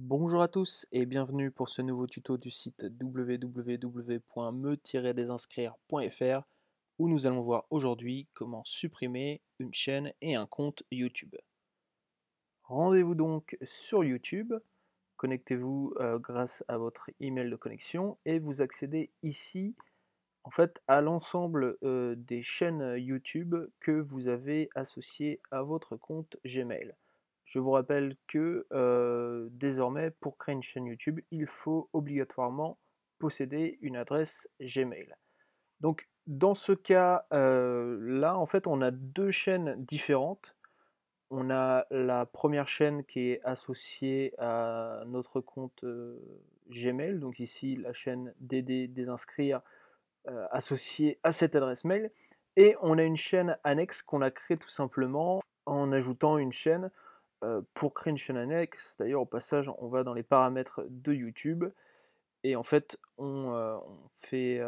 Bonjour à tous et bienvenue pour ce nouveau tuto du site www.me-desinscrire.fr où nous allons voir aujourd'hui comment supprimer une chaîne et un compte YouTube. Rendez-vous donc sur YouTube, connectez-vous grâce à votre email de connexion et vous accédez ici en fait à l'ensemble des chaînes YouTube que vous avez associées à votre compte Gmail. Je vous rappelle que désormais, pour créer une chaîne YouTube, il faut obligatoirement posséder une adresse Gmail. Donc, dans ce cas-là, en fait, on a deux chaînes différentes. On a la première chaîne qui est associée à notre compte Gmail, donc ici la chaîne DD désinscrire associée à cette adresse mail. Et on a une chaîne annexe qu'on a créée tout simplement en ajoutant une chaîne pour créer une chaîne annexe. D'ailleurs, au passage, on va dans les paramètres de YouTube et en fait, on fait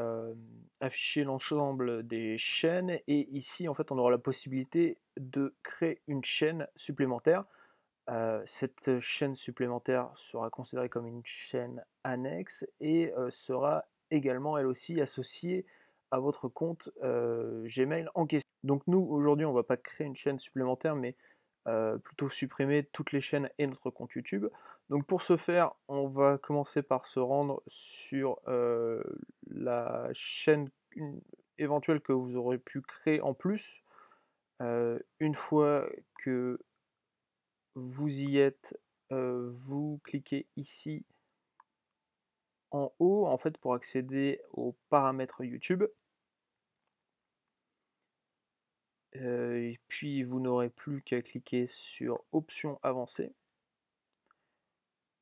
afficher l'ensemble des chaînes et ici, en fait, on aura la possibilité de créer une chaîne supplémentaire. Cette chaîne supplémentaire sera considérée comme une chaîne annexe et sera également elle aussi associée à votre compte Gmail en question. Donc nous aujourd'hui on ne va pas créer une chaîne supplémentaire mais plutôt supprimer toutes les chaînes et notre compte YouTube. Donc pour ce faire on va commencer par se rendre sur la chaîne éventuelle que vous aurez pu créer en plus. Une fois que vous y êtes, vous cliquez ici en haut en fait pour accéder aux paramètres YouTube. Et puis vous n'aurez plus qu'à cliquer sur options avancées.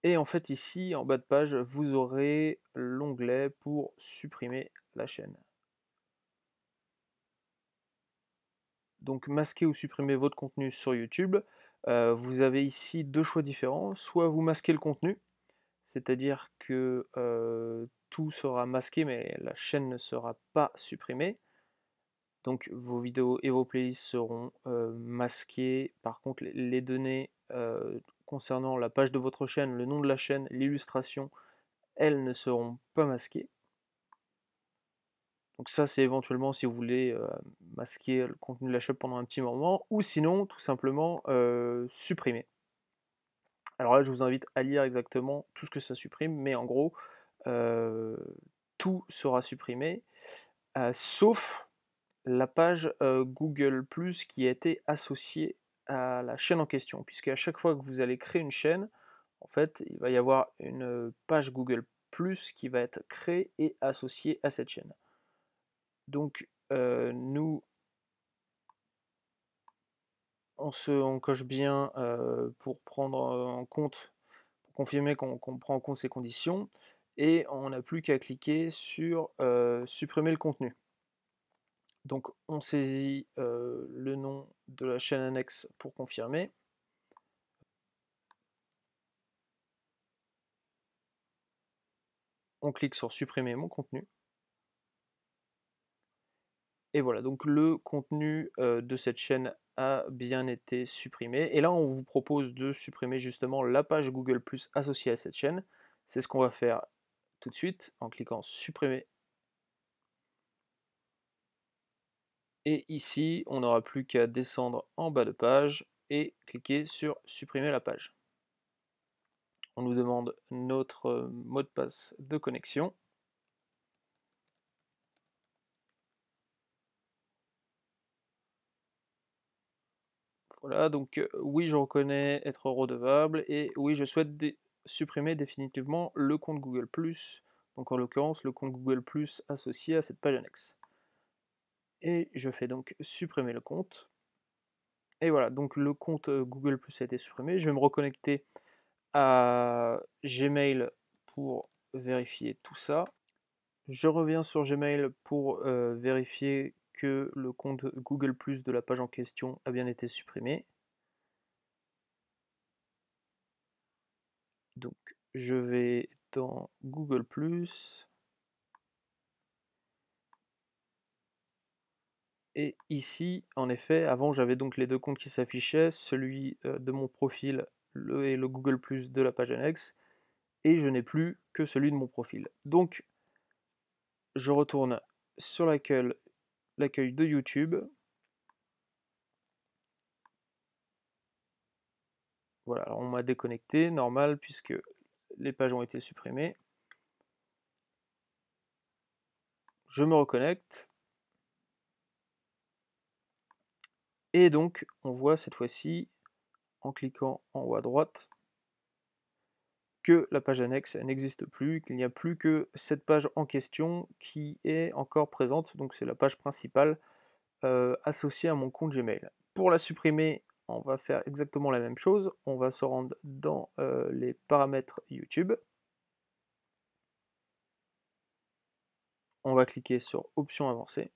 Et en fait ici en bas de page vous aurez l'onglet pour supprimer la chaîne. Donc masquer ou supprimer votre contenu sur YouTube, vous avez ici deux choix différents. Soit vous masquez le contenu, c'est-à-dire que tout sera masqué mais la chaîne ne sera pas supprimée. Donc vos vidéos et vos playlists seront masquées. Par contre, les données concernant la page de votre chaîne, le nom de la chaîne, l'illustration, elles ne seront pas masquées. Donc ça, c'est éventuellement si vous voulez masquer le contenu de la chaîne pendant un petit moment, ou sinon, tout simplement, supprimer. Alors là, je vous invite à lire exactement tout ce que ça supprime, mais en gros, tout sera supprimé, sauf la page Google+ qui a été associée à la chaîne en question, puisqu'à chaque fois que vous allez créer une chaîne, en fait, il va y avoir une page Google+ qui va être créée et associée à cette chaîne. Donc nous, on coche bien pour prendre en compte, pour confirmer qu'on prend en compte ces conditions, et on n'a plus qu'à cliquer sur supprimer le contenu. Donc on saisit le nom de la chaîne annexe pour confirmer. On clique sur supprimer mon contenu. Et voilà, donc le contenu de cette chaîne a bien été supprimé. Et là, on vous propose de supprimer justement la page Google+ associée à cette chaîne. C'est ce qu'on va faire tout de suite en cliquant supprimer. Et ici, on n'aura plus qu'à descendre en bas de page et cliquer sur supprimer la page. On nous demande notre mot de passe de connexion. Voilà, donc oui, je reconnais être redevable et oui, je souhaite supprimer définitivement le compte Google+, donc en l'occurrence le compte Google+ associé à cette page annexe. Et je fais donc supprimer le compte. Et voilà, donc le compte Google+ a été supprimé. Je vais me reconnecter à Gmail pour vérifier tout ça. Je reviens sur Gmail pour vérifier que le compte Google+ de la page en question a bien été supprimé. Donc je vais dans Google+. Et ici, en effet, avant j'avais donc les deux comptes qui s'affichaient, celui de mon profil et le Google+ de la page annexe. et je n'ai plus que celui de mon profil. Donc je retourne sur l'accueil de YouTube. Voilà, alors on m'a déconnecté, normal, puisque les pages ont été supprimées. Je me reconnecte. Et donc, on voit cette fois-ci, en cliquant en haut à droite, que la page annexe n'existe plus, qu'il n'y a plus que cette page en question qui est encore présente. Donc c'est la page principale associée à mon compte Gmail. Pour la supprimer, on va faire exactement la même chose. On va se rendre dans les paramètres YouTube. On va cliquer sur Options avancées.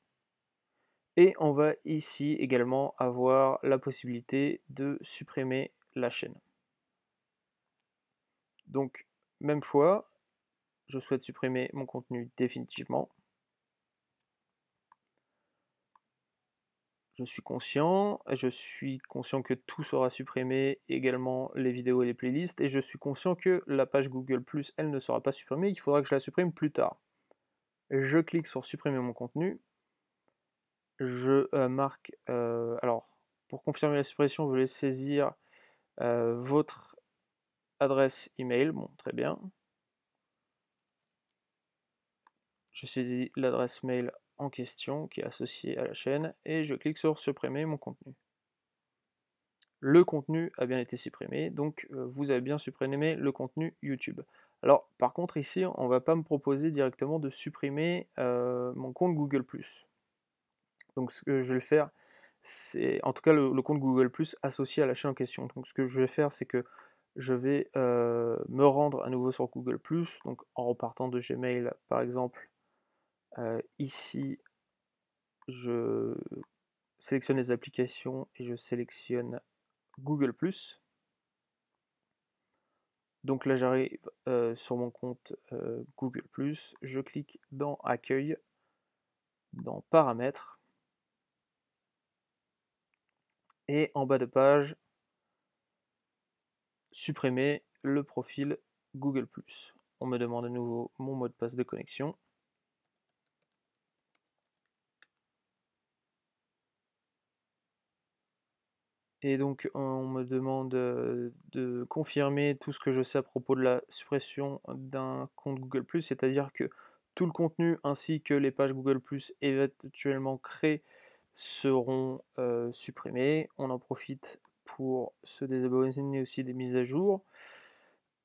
Et on va ici également avoir la possibilité de supprimer la chaîne. Donc, même choix, je souhaite supprimer mon contenu définitivement. Je suis conscient que tout sera supprimé, également les vidéos et les playlists, et je suis conscient que la page Google+, elle ne sera pas supprimée, il faudra que je la supprime plus tard. Je clique sur supprimer mon contenu, je marque, alors pour confirmer la suppression, je vais saisir votre adresse email, bon très bien. Je saisis l'adresse mail en question qui est associée à la chaîne et je clique sur supprimer mon contenu. Le contenu a bien été supprimé, donc vous avez bien supprimé le contenu YouTube. Alors par contre ici, on ne va pas me proposer directement de supprimer mon compte Google+. Donc ce que je vais faire, c'est en tout cas le compte Google+ associé à la chaîne en question. Donc ce que je vais faire, c'est que je vais me rendre à nouveau sur Google+, donc en repartant de Gmail par exemple. Ici, je sélectionne les applications et je sélectionne Google+. Donc là, j'arrive sur mon compte Google+, je clique dans Accueil, dans Paramètres, et en bas de page, supprimer le profil Google+. On me demande à nouveau mon mot de passe de connexion. Et donc on me demande de confirmer tout ce que je sais à propos de la suppression d'un compte Google+, c'est-à-dire que tout le contenu ainsi que les pages Google+, éventuellement créées seront supprimés. On en profite pour se désabonner aussi des mises à jour.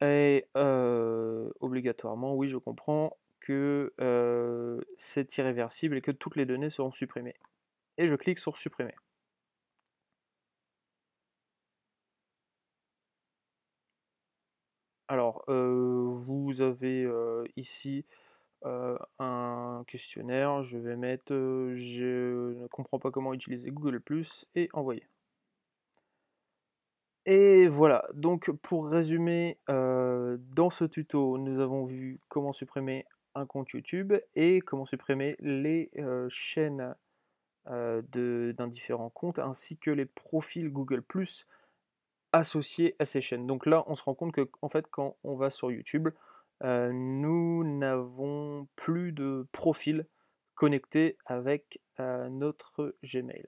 Et obligatoirement, oui, je comprends que c'est irréversible et que toutes les données seront supprimées. Et je clique sur supprimer. Alors, vous avez ici un questionnaire. Je vais mettre je ne comprends pas comment utiliser Google+, et envoyer. Et voilà, donc pour résumer, dans ce tuto, nous avons vu comment supprimer un compte YouTube et comment supprimer les chaînes d'un différent compte, ainsi que les profils Google+, associés à ces chaînes. Donc là, on se rend compte que en fait, quand on va sur YouTube, nous n'avons plus de profil connecté avec notre Gmail.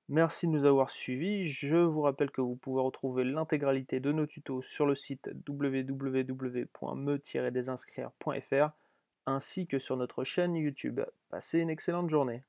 Merci de nous avoir suivis. Je vous rappelle que vous pouvez retrouver l'intégralité de nos tutos sur le site www.me-desinscrire.fr ainsi que sur notre chaîne YouTube. Passez une excellente journée.